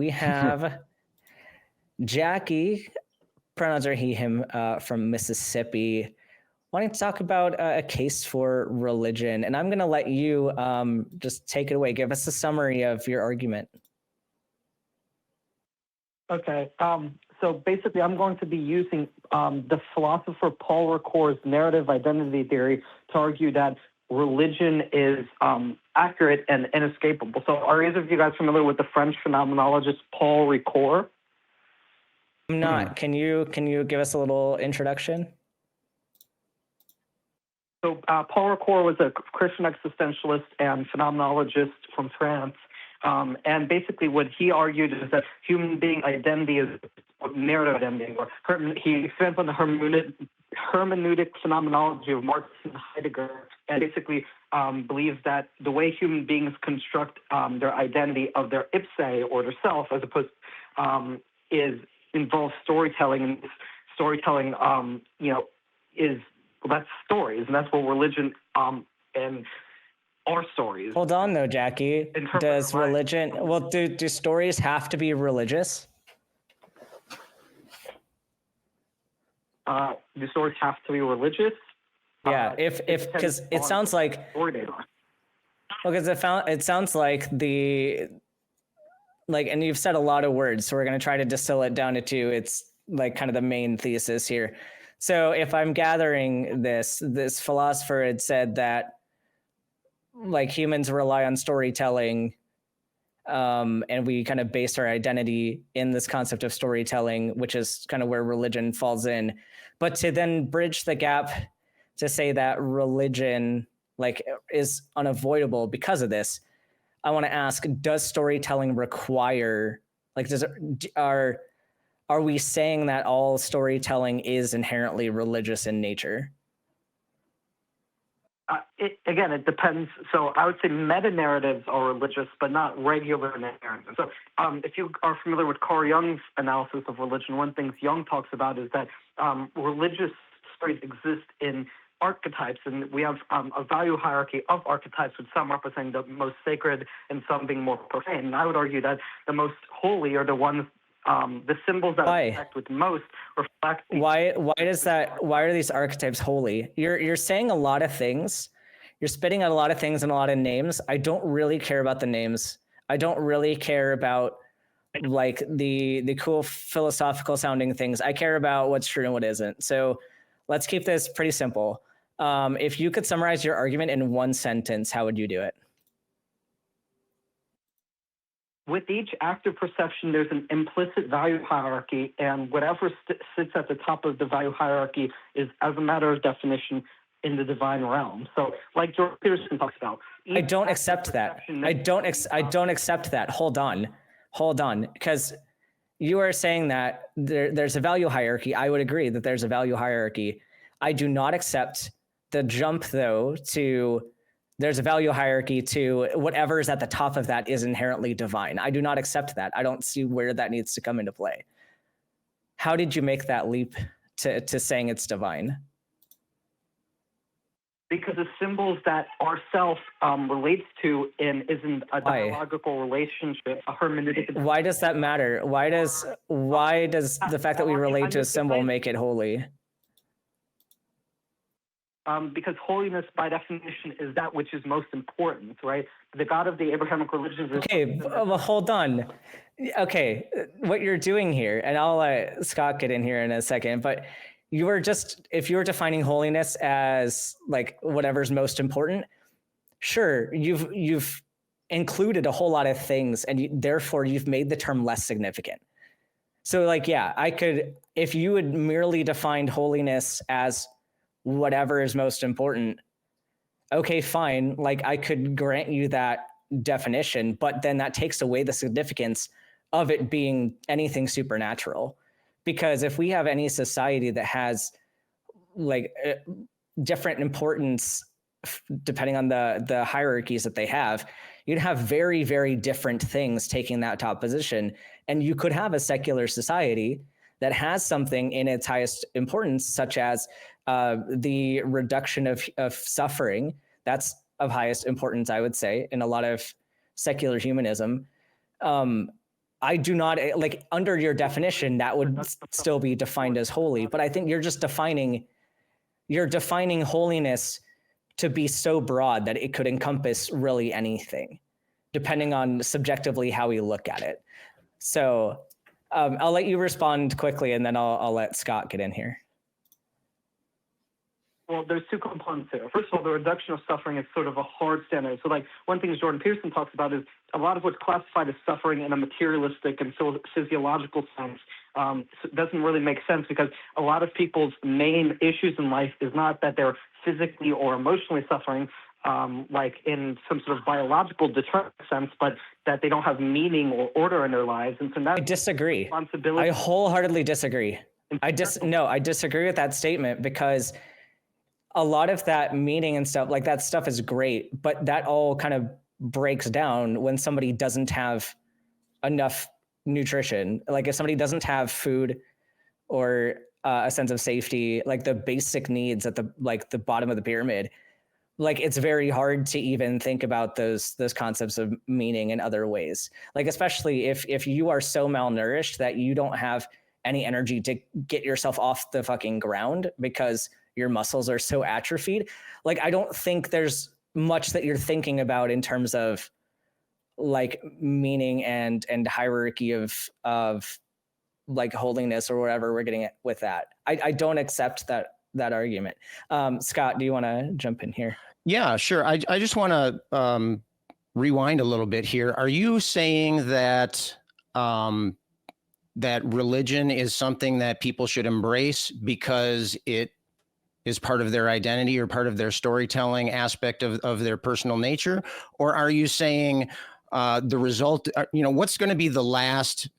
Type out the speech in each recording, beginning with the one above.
we have Jackie, pronouns are he, him, from Mississippi, wanting to talk about a case for religion. And I'm going to let you just take it away. Give us a summary of your argument. Okay. So basically, I'm going to be using the philosopher Paul Ricoeur's narrative identity theory to argue that religion is accurate and inescapable. So are either of you guys familiar with the French phenomenologist Paul Ricoeur? I'm not. Can you give us a little introduction? So Paul Ricoeur was a Christian existentialist and phenomenologist from France. And basically what he argued is that human being identity is narrative identity. Or he expands on the hermeneutic phenomenology of Marx and Heidegger, and basically believes that the way human beings construct their identity of their ipse or their self, as opposed involves storytelling, and storytelling, that's stories, and that's what religion and are stories. Hold on though, Jackie. Does religion, well, do stories have to be religious? Do stories have to be religious? Yeah, because it sounds like, because it sounds like and you've said a lot of words, so we're going to try to distill it down to two. It's like kind of the main thesis here. So if I'm gathering this philosopher had said that like humans rely on storytelling, and we kind of base our identity in this concept of storytelling, which is kind of where religion falls in. But to then bridge the gap to say that religion like is unavoidable because of this, I want to ask, does storytelling require, like, are we saying that all storytelling is inherently religious in nature? It depends. So I would say meta-narratives are religious, but not regular narratives. So if you are familiar with Carl Jung's analysis of religion, one thing Jung talks about is that religious stories exist in archetypes, and we have a value hierarchy of archetypes, with some representing the most sacred and some being more profane. And I would argue that the most holy are the ones, the symbols that reflect with most reflect. Why are these archetypes holy? You're saying a lot of things. You're spitting out a lot of things and a lot of names. I don't really care about the names. I don't really care about like the cool philosophical sounding things. I care about what's true and what isn't. So let's keep this pretty simple. If you could summarize your argument in one sentence, how would you do it? With each active perception, there's an implicit value hierarchy, and whatever sits at the top of the value hierarchy is, as a matter of definition, in the divine realm. So, like George Peterson talks about, I don't accept that. I don't accept that. Hold on, because you are saying that there's a value hierarchy. I would agree that there's a value hierarchy. I do not accept the jump, though, to there's a value hierarchy to whatever is at the top of that is inherently divine. I do not accept that. I don't see where that needs to come into play. How did you make that leap to saying it's divine? Because the symbols that our self relates to isn't a dialogical relationship, a hermeneutic. Why does that matter? Why does the fact that we relate to a symbol make it holy? Because holiness, by definition, is that which is most important, right? The God of the Abrahamic religions is... Okay, well, hold on. Okay, what you're doing here, and I'll let Scott get in here in a second, but you were just, if you were defining holiness as like whatever's most important, sure, you've included a whole lot of things, and therefore you've made the term less significant. So like, yeah, I could, if you had merely defined holiness as whatever is most important, okay, fine. Like I could grant you that definition, but then that takes away the significance of it being anything supernatural. Because if we have any society that has like different importance depending on the hierarchies that they have, you'd have very, very different things taking that top position. And you could have a secular society that has something in its highest importance, such as the reduction of suffering. That's of highest importance, I would say, in a lot of secular humanism. I do not like under your definition that would still be defined as holy, but I think you're defining holiness to be so broad that it could encompass really anything, depending on subjectively how we look at it. So I'll let you respond quickly, and then I'll let Scott get in here. Well, there's two components here. First of all, the reduction of suffering is sort of a hard standard. So, like, one thing Jordan Peterson talks about is a lot of what's classified as suffering in a materialistic and physiological sense doesn't really make sense, because a lot of people's main issues in life is not that they're physically or emotionally suffering, like in some sort of biological determined sense, but that they don't have meaning or order in their lives. And so that's I disagree. Responsibility. I wholeheartedly disagree. I disagree with that statement, because a lot of that meaning and stuff, like that stuff is great, but that all kind of breaks down when somebody doesn't have enough nutrition. Like if somebody doesn't have food or a sense of safety, like the basic needs at the bottom of the pyramid, like it's very hard to even think about those concepts of meaning in other ways. Like especially if you are so malnourished that you don't have any energy to get yourself off the fucking ground because your muscles are so atrophied. Like, I don't think there's much that you're thinking about in terms of like meaning and hierarchy of like holiness or whatever we're getting at with that. I don't accept that argument. Scott, do you want to jump in here? Yeah, sure. I just want to rewind a little bit here. Are you saying that that religion is something that people should embrace because it is part of their identity or part of their storytelling aspect of their personal nature? Or are you saying the result, what's going to be the last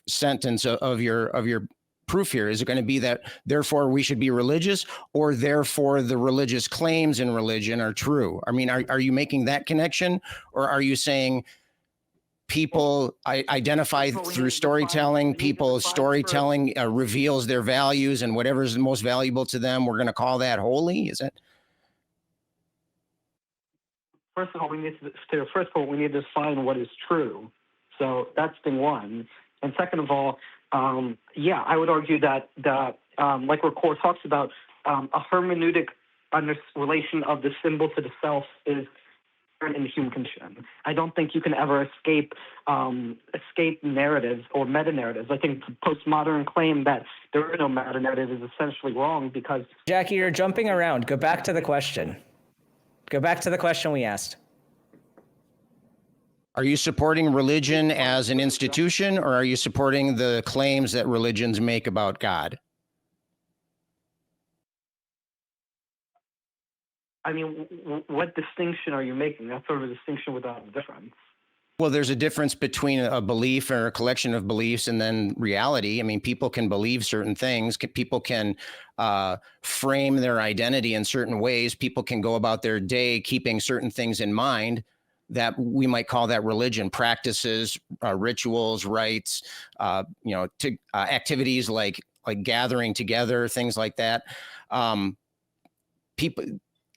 sentence of your proof here? Is it going to be that therefore we should be religious, or therefore the religious claims in religion are true? I mean, are you making that connection, or are you saying people identify through storytelling, people's storytelling reveals their values, and whatever's the most valuable to them, we're going to call that holy? Is it? First of all, we need to define what is true. So that's thing one. And second of all, I would argue that like where Core talks about, a hermeneutic relation of the symbol to the self is in the human condition. I don't think you can ever escape narratives or meta-narratives. I think the postmodern claim that there are no meta-narratives is essentially wrong, because... Jackie, you're jumping around. Go back to the question. Go back to the question we asked. Are you supporting religion as an institution, or are you supporting the claims that religions make about God? I mean, what distinction are you making? That's sort of a distinction without a difference. Well, there's a difference between a belief or a collection of beliefs and then reality. I mean, people can believe certain things. People can frame their identity in certain ways. People can go about their day keeping certain things in mind that we might call that religion: practices, rituals, rites, activities like gathering together, things like that.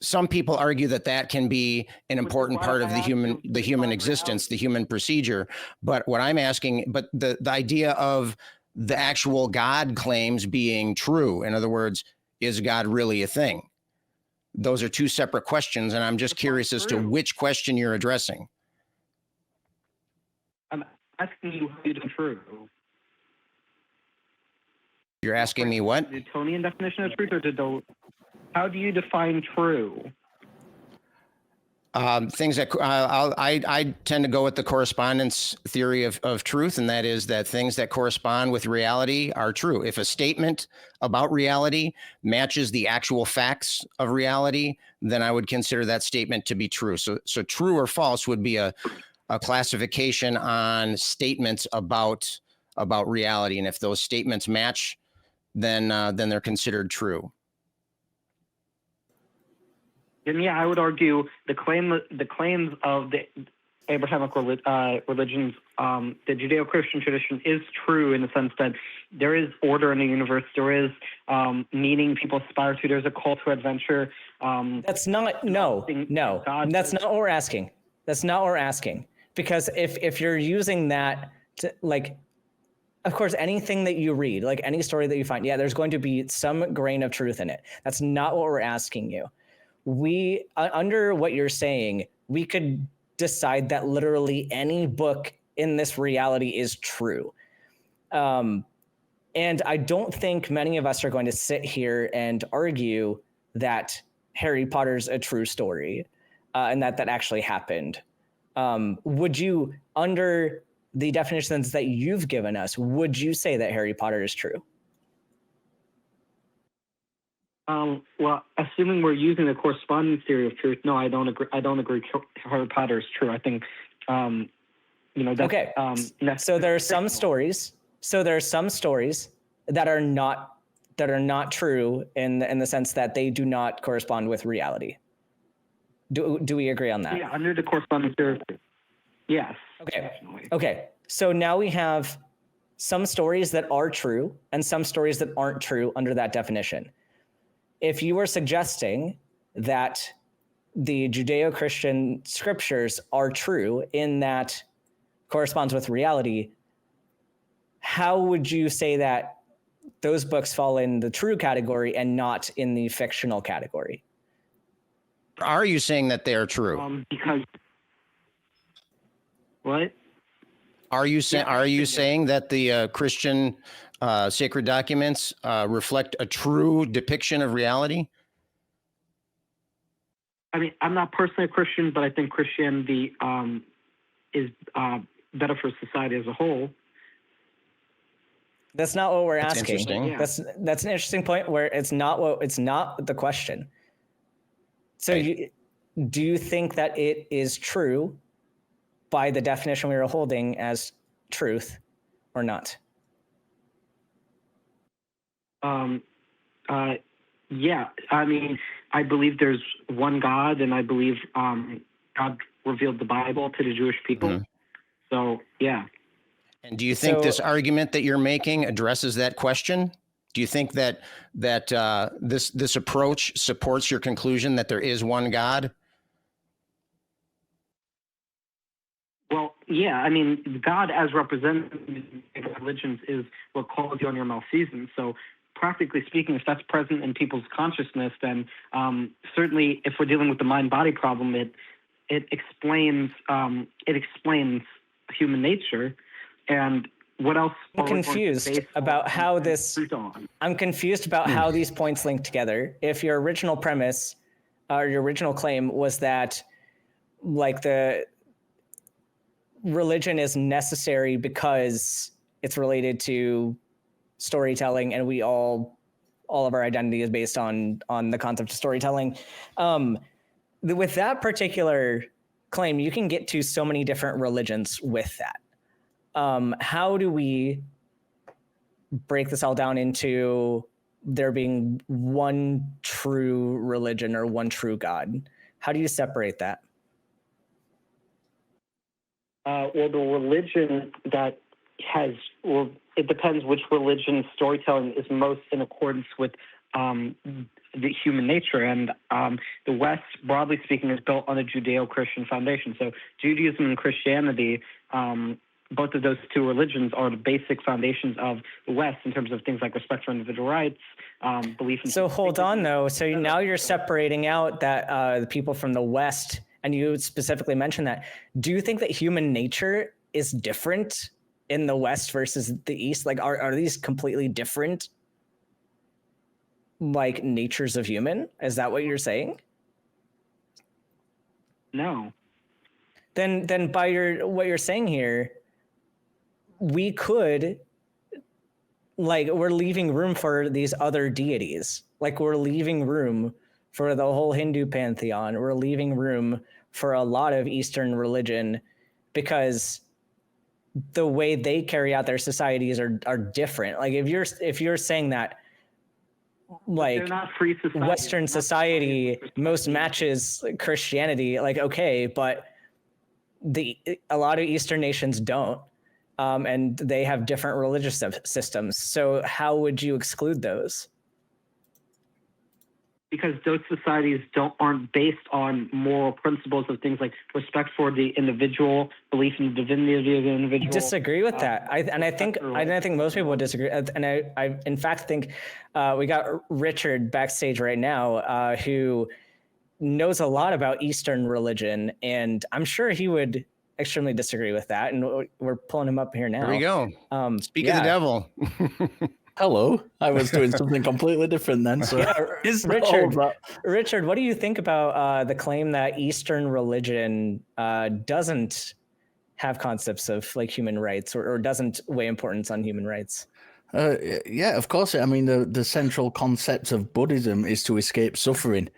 Some people argue that can be an important part of the human existence, the human procedure. But what I'm asking, the idea of the actual God claims being true, in other words, is God really a thing? Those are two separate questions, and I'm just curious as to which question you're addressing. I'm asking you how you define true. You're asking me what? The Newtonian definition of truth, or how do you define true? Things that I tend to go with the correspondence theory of truth, and that is that things that correspond with reality are true. If a statement about reality matches the actual facts of reality, then I would consider that statement to be true. So true or false would be a classification on statements about reality, and if those statements match, then they're considered true. And yeah, I would argue the claims of the Abrahamic religions, the Judeo-Christian tradition, is true in the sense that there is order in the universe, there is meaning people aspire to, there's a call to adventure. That's not that's not what we're asking. That's not what we're asking. Because if you're using that to, like, of course, anything that you read, like any story that you find, yeah, there's going to be some grain of truth in it. That's not what we're asking you. We, under what you're saying, we could decide that literally any book in this reality is true. And I don't think many of us are going to sit here and argue that Harry Potter's a true story, and that actually happened. Would you, under the definitions that you've given us, would you say that Harry Potter is true? Well, assuming we're using the correspondence theory of truth, no, I don't agree. I don't agree. Harry Potter is true. I think, that's, okay. So there are some stories. So there are some stories that are not true in the sense that they do not correspond with reality. Do we agree on that? Yeah, under the correspondence theory. Yes. Okay. Definitely. Okay. So now we have some stories that are true and some stories that aren't true under that definition. If you were suggesting that the Judeo-Christian scriptures are true in that corresponds with reality, how would you say that those books fall in the true category and not in the fictional category? Are you saying that they are true? Because what? Are you saying that the Christian sacred documents reflect a true depiction of reality? I mean, I'm not personally a Christian, but I think Christianity is better for society as a whole. That's not what we're That's asking. interesting. Yeah. That's an interesting point where it's not the question. So Right. Do you think that it is true by the definition we were holding as truth or not? Yeah. I mean, I believe there's one God, and I believe God revealed the Bible to the Jewish people. Mhm. So, yeah. And do you think this argument that you're making addresses that question? Do you think that this approach supports your conclusion that there is one God? Well, yeah. I mean, God, as represented in religions, is what calls you on your malfeasance. So, practically speaking, if that's present in people's consciousness, then certainly, if we're dealing with the mind-body problem, it explains human nature. And what else? I'm confused about how this. I'm confused about how these points link together. If your original premise, or your original claim, was that, like, the religion is necessary because it's related to storytelling, and all of our identity is based on the concept of storytelling. With that particular claim, you can get to so many different religions with that. How do we break this all down into there being one true religion or one true God? How do you separate that? Well, the religion that has, well, it depends which religion storytelling is most in accordance with the human nature. And the West, broadly speaking, is built on a Judeo-Christian foundation. So Judaism and Christianity, both of those two religions are the basic foundations of the West in terms of things like respect for individual rights, belief in... So hold on, though. So now you're separating out that the people from the West, and you specifically mentioned that. Do you think that human nature is different in the West versus the East? Like, are these completely different, like, natures of human? Is that what you're saying? No. Then by what you're saying here, we could, like, we're leaving room for these other deities. Like, we're leaving room for the whole Hindu pantheon. We're leaving room for a lot of Eastern religion because the way they carry out their societies are different. Like, if you're saying that, like, they're not free society. Western society most matches Christianity, like, okay, but a lot of Eastern nations don't, and they have different religious systems. So how would you exclude those? because those societies aren't based on moral principles of things like respect for the individual, belief in the divinity of the individual. Disagree with that. I think most people would disagree. And I in fact think we got Richard backstage right now, who knows a lot about Eastern religion, and I'm sure he would extremely disagree with that. And we're pulling him up here now. There we go. Speak of the devil. Hello. I was doing something completely different then. So Richard, what do you think about the claim that Eastern religion doesn't have concepts of like human rights or doesn't weigh importance on human rights? Yeah, of course. I mean, the central concept of Buddhism is to escape suffering.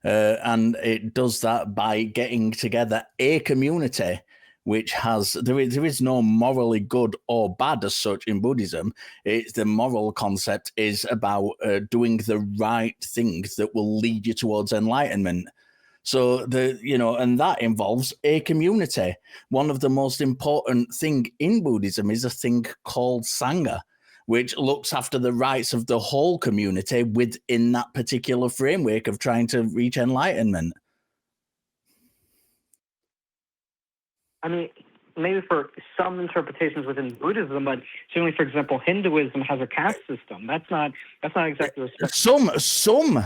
And it does that by getting together a community which has, there is no morally good or bad as such in Buddhism. It's the moral concept is about doing the right things that will lead you towards enlightenment. So and that involves a community. One of the most important thing in Buddhism is a thing called Sangha, which looks after the rights of the whole community within that particular framework of trying to reach enlightenment. I mean, maybe for some interpretations within Buddhism, but certainly, for example, Hinduism has a caste system. That's not exactly respectful.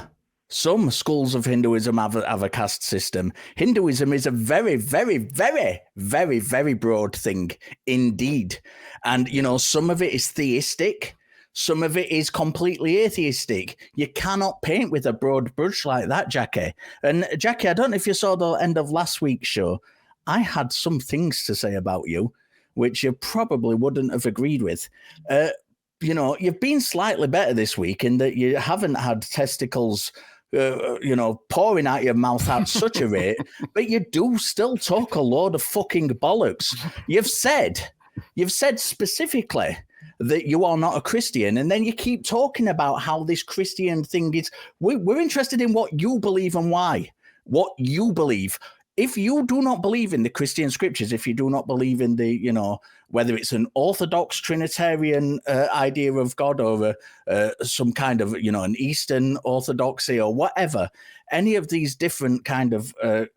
Some schools of Hinduism have a caste system. Hinduism is a very, very, very, very, very broad thing indeed. And, some of it is theistic. Some of it is completely atheistic. You cannot paint with a broad brush like that, Jackie. And Jackie, I don't know if you saw the end of last week's show. I had some things to say about you, which you probably wouldn't have agreed with. You've been slightly better this week in that you haven't had testicles pouring out your mouth at such a rate, but you do still talk a load of fucking bollocks. You've said specifically that you are not a Christian, and then you keep talking about how this Christian thing is. We're interested in what you believe and why. What you believe. If you do not believe in the Christian scriptures, if you do not believe in the, whether it's an Orthodox Trinitarian idea of God or some kind of, an Eastern Orthodoxy or whatever, any of these different kind of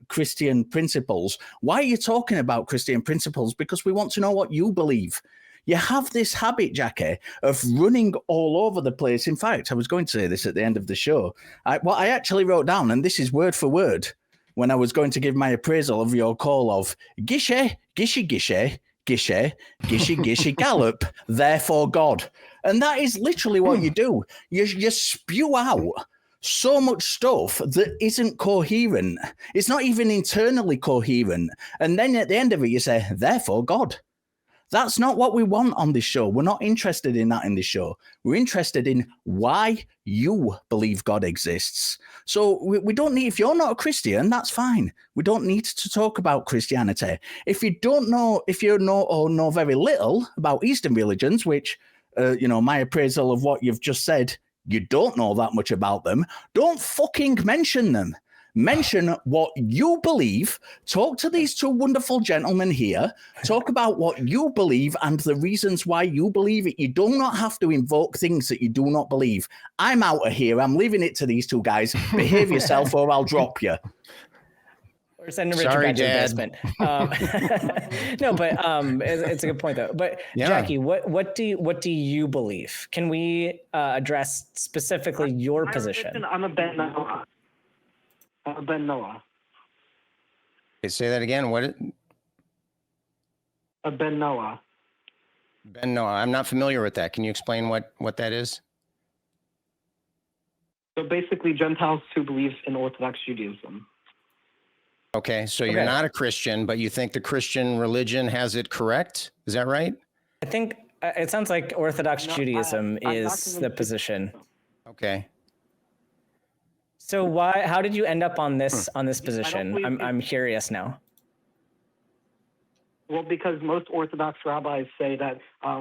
Christian principles, why are you talking about Christian principles? Because we want to know what you believe. You have this habit, Jackie, of running all over the place. In fact, I was going to say this at the end of the show. What I actually wrote down, and this is word for word, when I was going to give my appraisal of your call of Gishe, Gishy, Gishe, Gishe, Gishy, Gishy, Gallop, therefore God. And that is literally what you do. You spew out so much stuff that isn't coherent. It's not even internally coherent. And then at the end of it, you say, therefore God. That's not what we want on this show. We're not interested in that in this show. We're interested in why you believe God exists. So we don't need, if you're not a Christian, that's fine. We don't need to talk about Christianity. If you don't know, if you know or know very little about Eastern religions, which, my appraisal of what you've just said, you don't know that much about them, don't fucking mention them. Mention what you believe. Talk to these two wonderful gentlemen here. Talk about what you believe and the reasons why you believe it. You do not have to invoke things that you do not believe. I'm out of here. I'm leaving it to these two guys. Behave yourself or I'll drop you. Or send Richard back to the basement. No, but it's a good point though. But yeah. Jackie, what do you believe? Can we address specifically your position? I'm a Ben Noah. Ben Noah. Okay, say that again. What? Ben Noah. Ben Noah. I'm not familiar with that. Can you explain what that is? So basically, Gentiles who believe in Orthodox Judaism. Okay, so you're not a Christian, but you think the Christian religion has it correct? Is that right? I think it sounds like Orthodox Judaism is the position. Okay. So how did you end up on this position? I'm curious now. Well, because most Orthodox rabbis say that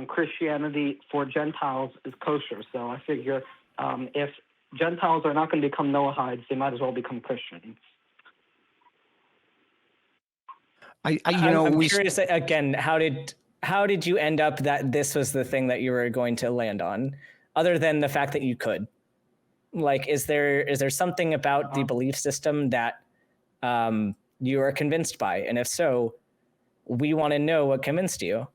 Christianity for Gentiles is kosher. So I figure if Gentiles are not going to become Noahides, they might as well become Christians. I'm curious again. How did you end up that this was the thing that you were going to land on, other than the fact that you could? Like, is there something about the belief system that you are convinced by? And if so, we want to know what convinced you.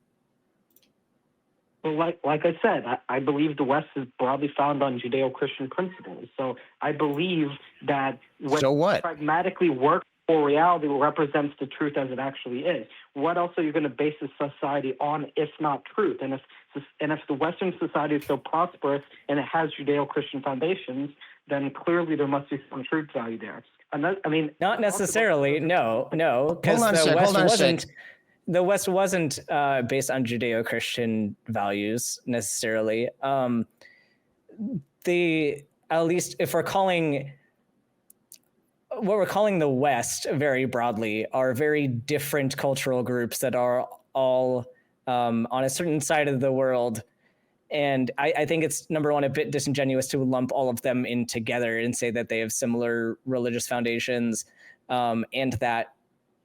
Well, like I said, I believe the West is broadly found on Judeo-Christian principles. So I believe that when So what? pragmatically work for reality represents the truth as it actually is. What else are you going to base a society on if not truth? And if the Western society is so prosperous and it has Judeo-Christian foundations, then clearly there must be some truth value there. And that, I mean, Not necessarily. No, because Hold on a sec, hold on a sec. The West wasn't based on Judeo-Christian values necessarily. At least if we're calling what we're calling the West very broadly are very different cultural groups that are all on a certain side of the world. And I think it's, number one, a bit disingenuous to lump all of them in together and say that they have similar religious foundations, and that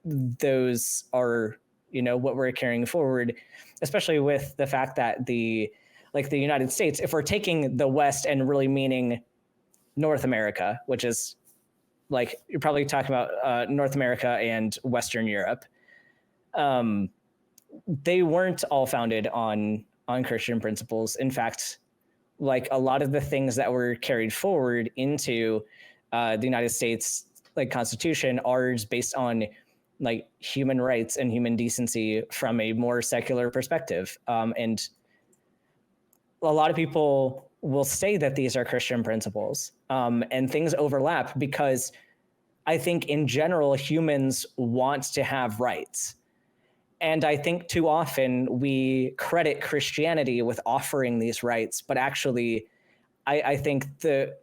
those are, what we're carrying forward, especially with the fact that the United States, if we're taking the West and really meaning North America, which is like, you're probably talking about North America and Western Europe, they weren't all founded on Christian principles. In fact, like a lot of the things that were carried forward into the United States, like Constitution, are based on like human rights and human decency from a more secular perspective. And a lot of people will say that these are Christian principles, and things overlap because I think in general, humans want to have rights. And I think too often we credit Christianity with offering these rights, but actually I think the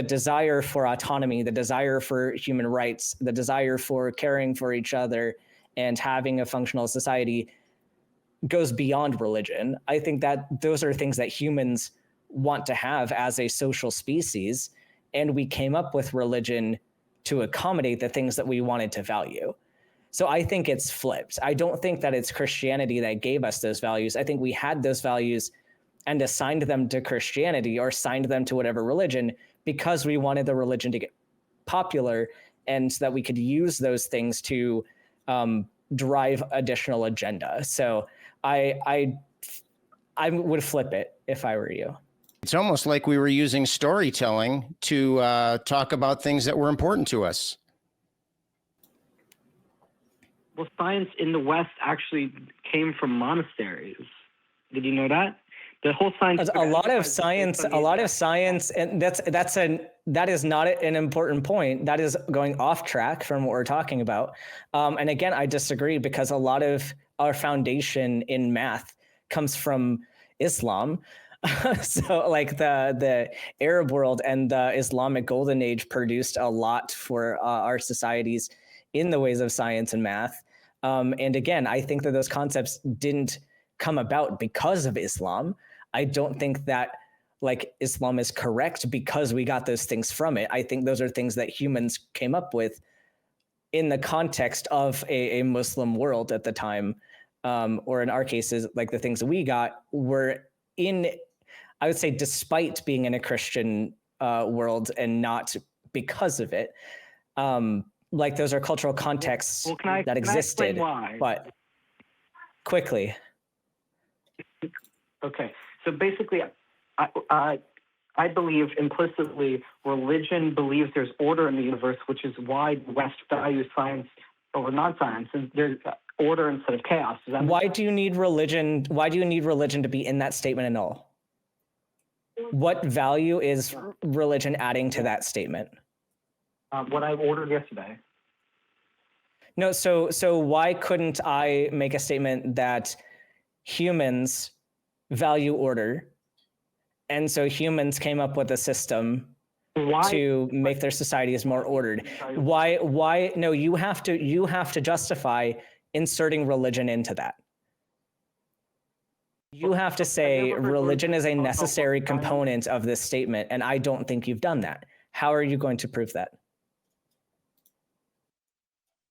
desire for autonomy, the desire for human rights, the desire for caring for each other and having a functional society goes beyond religion. I think that those are things that humans want to have as a social species, and we came up with religion to accommodate the things that we wanted to value. So I think it's flipped. I don't think that it's Christianity that gave us those values. I think we had those values and assigned them to Christianity or assigned them to whatever religion because we wanted the religion to get popular and so that we could use those things to drive additional agenda. So I would flip it if I were you. It's almost like we were using storytelling to talk about things that were important to us. Well, science in the West actually came from monasteries. Did you know that? The whole science. A lot of science, and that is not an important point. That is going off track from what we're talking about. And again, I disagree because a lot of our foundation in math comes from Islam. So like the Arab world and the Islamic golden age produced a lot for our societies in the ways of science and math. And again, I think that those concepts didn't come about because of Islam. I don't think that like Islam is correct because we got those things from it. I think those are things that humans came up with in the context of a Muslim world at the time. Or in our cases, like the things that we got were in, I would say, despite being in a Christian world and not because of it. Like those are cultural contexts that existed. Why? But quickly. Okay, so basically, I believe implicitly religion believes there's order in the universe, which is why the West values science over non-science, and there's order instead of chaos. Why do you need religion? Why do you need religion to be in that statement at all? What value is religion adding to that statement? What I ordered yesterday. No, so why couldn't I make a statement that humans value order, and so humans came up with a system to make their societies more ordered? Why? No, you have to justify inserting religion into that. You have to say religion is a necessary component of this statement, and I don't think you've done that. How are you going to prove that?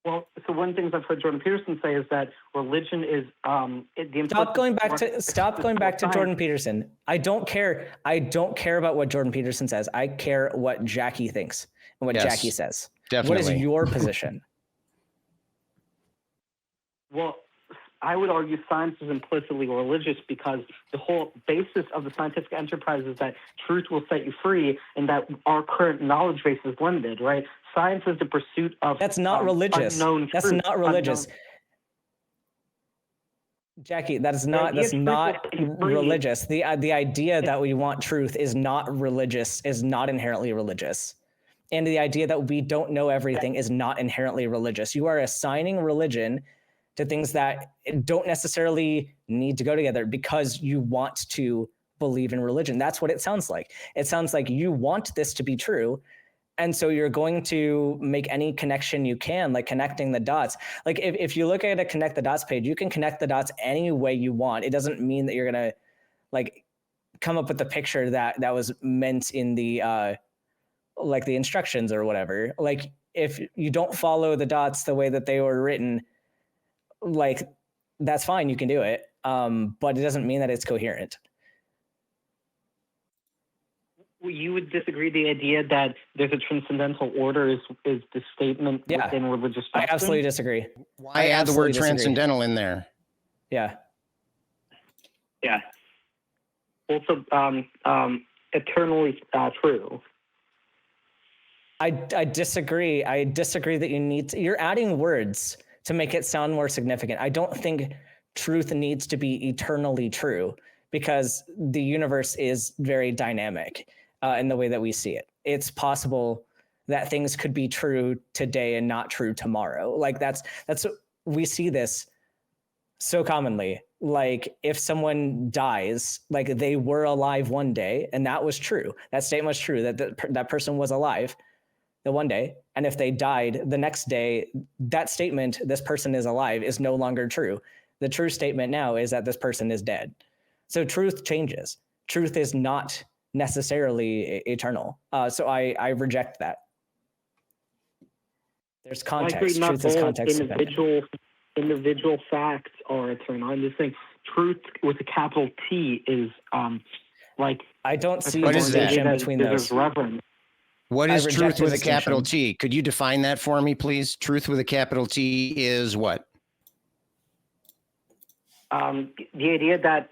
Well, so one of the things I've heard Jordan Peterson say is that religion is Stop going back to Jordan Peterson. I don't care about what Jordan Peterson says. I care what Jackie thinks and what Jackie says. Definitely. What is your position? Well, I would argue science is implicitly religious because the whole basis of the scientific enterprise is that truth will set you free and that our current knowledge base is limited, right? Science is the pursuit of That's not religious. Unknown That's truth, not religious. Jackie, that's not religious. The idea that we want truth is not religious, is not inherently religious. And the idea that we don't know everything is not inherently religious. You are assigning religion to things that don't necessarily need to go together because you want to believe in religion. That's what it sounds like. It sounds like you want this to be true. And so you're going to make any connection you can, like connecting the dots. Like if you look at a connect the dots page, you can connect the dots any way you want. It doesn't mean that you're going to like come up with the picture that was meant in the like the instructions or whatever. Like if you don't follow the dots the way that they were written, like that's fine, you can do it, but it doesn't mean that it's coherent. You would disagree the idea that there's a transcendental order is the statement within religious doctrine? I absolutely disagree. Why add the word transcendental in there? Yeah. Also, eternally true. I disagree. I disagree that you're adding words to make it sound more significant. I don't think truth needs to be eternally true because the universe is very dynamic in the way that we see it. It's possible that things could be true today and not true tomorrow. Like that's we see this so commonly. Like if someone dies, like they were alive one day and that was true. That statement was true that that person was alive the one day, and if they died the next day, that statement, this person is alive, is no longer true. The true statement now is that this person is dead. So truth changes. Truth is not necessarily eternal. So I reject that. There's context. Truth is context. Individual facts are eternal. I'm just saying truth with a capital T is like I don't see a distinction between those. Reverence. What is truth with a capital T? Could you define that for me, please? Truth with a capital T is what? The idea that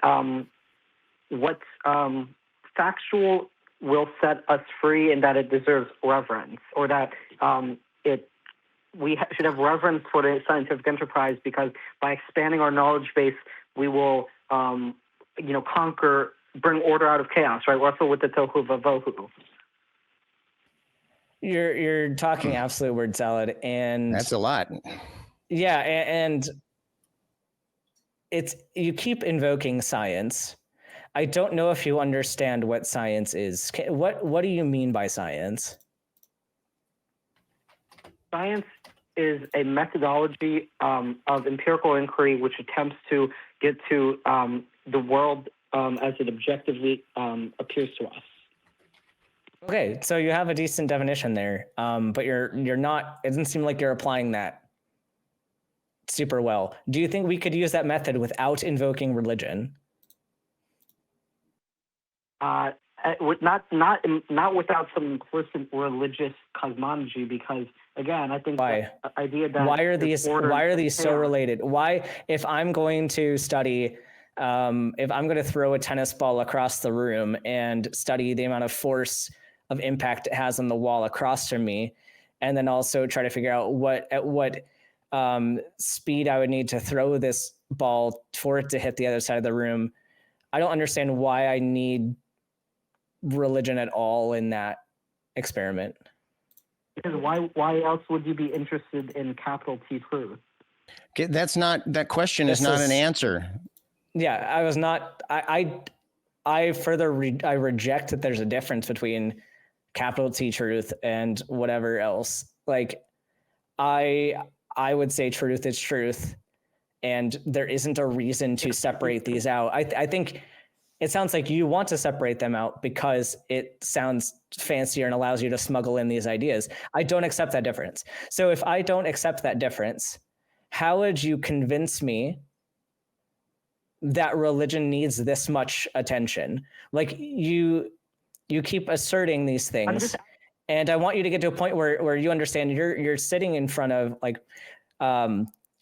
what's factual will set us free and that it deserves reverence, or that we should have reverence for the scientific enterprise because by expanding our knowledge base, we will, conquer, bring order out of chaos, right? Wrestle with the tohu vavohu. You're talking absolute word salad, and that's a lot. Yeah, and it's you keep invoking science. I don't know if you understand what science is. What do you mean by science? Science is a methodology of empirical inquiry which attempts to get to the world as it objectively appears to us. Okay, so you have a decent definition there, but you're not. It doesn't seem like you're applying that super well. Do you think we could use that method without invoking religion? Not without some implicit religious cosmology, because again, I think why the idea that why are these so related? Why, if I'm going to study, if I'm going to throw a tennis ball across the room and study the amount of force of impact it has on the wall across from me, and then also try to figure out at what speed I would need to throw this ball for it to hit the other side of the room, I don't understand why I need religion at all in that experiment. Because why else would you be interested in capital T truth? Okay, that question is not an answer. Yeah, I was not. I reject that there's a difference between capital T truth and whatever else. Like, I would say truth is truth, and there isn't a reason to separate these out. I think it sounds like you want to separate them out because it sounds fancier and allows you to smuggle in these ideas. I don't accept that difference. So if I don't accept that difference, how would you convince me that religion needs this much attention? Like you keep asserting these things, and I want you to get to a point where you understand you're sitting in front of, like,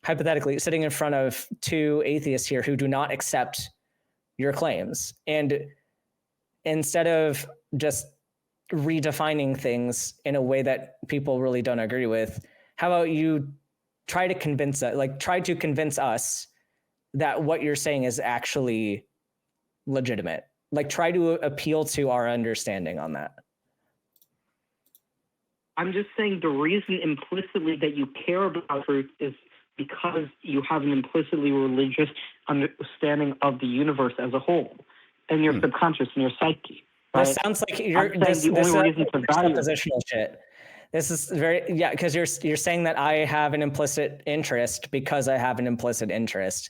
hypothetically sitting in front of two atheists here who do not accept your claims, and instead of just redefining things in a way that people really don't agree with, how about you try to convince us that what you're saying is actually legitimate? Like, try to appeal to our understanding on that. I'm just saying the reason implicitly that you care about truth is because you have an implicitly religious understanding of the universe as a whole, and your subconscious and your psyche. Right? This sounds like this suppositional shit. This is because you're saying that I have an implicit interest because I have an implicit interest.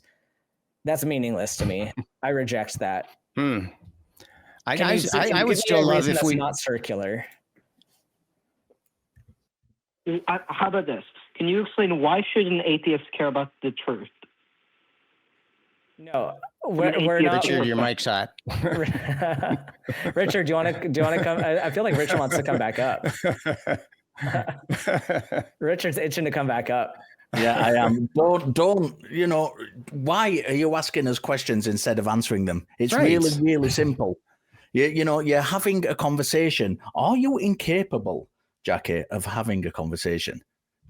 That's meaningless to me. I reject that. I would still love if we not circular. How about this? Can you explain why should an atheist care about the truth? No, we're not. Richard, your mic's hot. Richard, do you want to come? I feel like Richard wants to come back up. Richard's itching to come back up. Yeah, I am. Don't, why are you asking us questions instead of answering them? It's really, really simple. You're having a conversation. Are you incapable, Jackie, of having a conversation?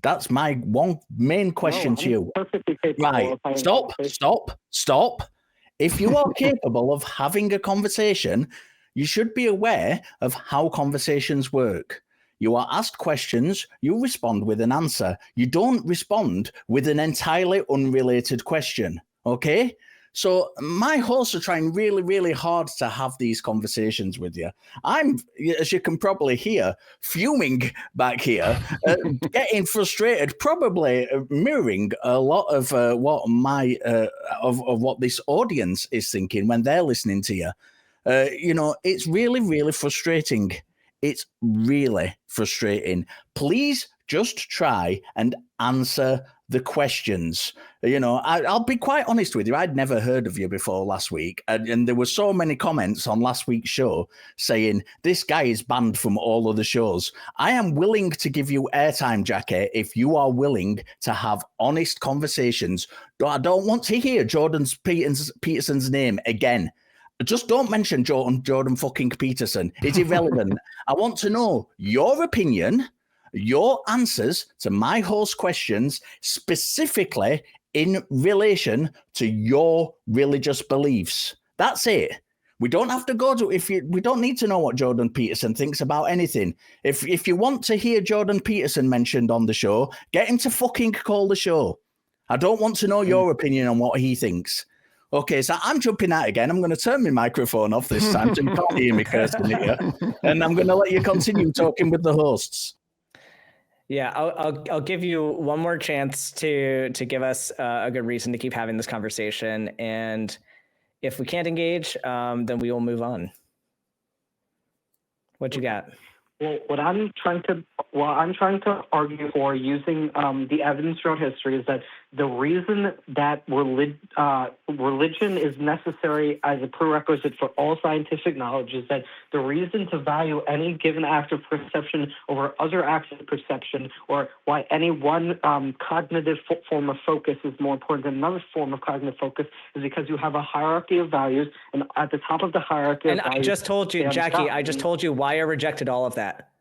That's my one main question to you. Right. Stop. If you are capable of having a conversation, you should be aware of how conversations work. You are asked questions, you respond with an answer. You don't respond with an entirely unrelated question, okay? So my hosts are trying really, really hard to have these conversations with you. I'm, as you can probably hear, fuming back here, getting frustrated, probably mirroring a lot of what what this audience is thinking when they're listening to you. It's really, really frustrating. It's really frustrating. Please just try and answer the questions. I'll be quite honest with you. I'd never heard of you before last week. And there were so many comments on last week's show saying, this guy is banned from all other shows. I am willing to give you airtime, Jackie, if you are willing to have honest conversations. I don't want to hear Jordan Peterson's name again. Just don't mention Jordan fucking Peterson. It's irrelevant. I want to know your opinion, your answers to my host questions, specifically in relation to your religious beliefs. That's it. We don't have to go to we don't need to know what Jordan Peterson thinks about anything. If you want to hear Jordan Peterson mentioned on the show, get him to fucking call the show. I don't want to know your opinion on what he thinks. Okay, so I'm jumping out again. I'm going to turn my microphone off this time so you can't hear me cursing at you. And I'm going to let you continue talking with the hosts. Yeah, I'll give you one more chance to give us a good reason to keep having this conversation. And if we can't engage, then we will move on. What you got? Well, what I'm trying to argue for using the evidence throughout history is that the reason that religion is necessary as a prerequisite for all scientific knowledge is that the reason to value any given act of perception over other acts of perception, or why any one cognitive form of focus is more important than another form of cognitive focus, is because you have a hierarchy of values, and at the top of the hierarchy of values, I just told you, Jackie, I just told you why I rejected all of that.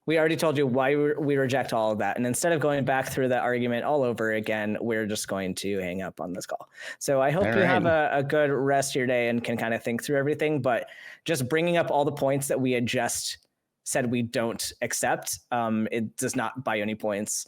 We already told you why we reject all of that. And instead of going back through that argument all over again, we're just going to hang up on this call. So I hope you have a good rest of your day and can kind of think through everything. But just bringing up all the points that we had just said we don't accept, it does not by any points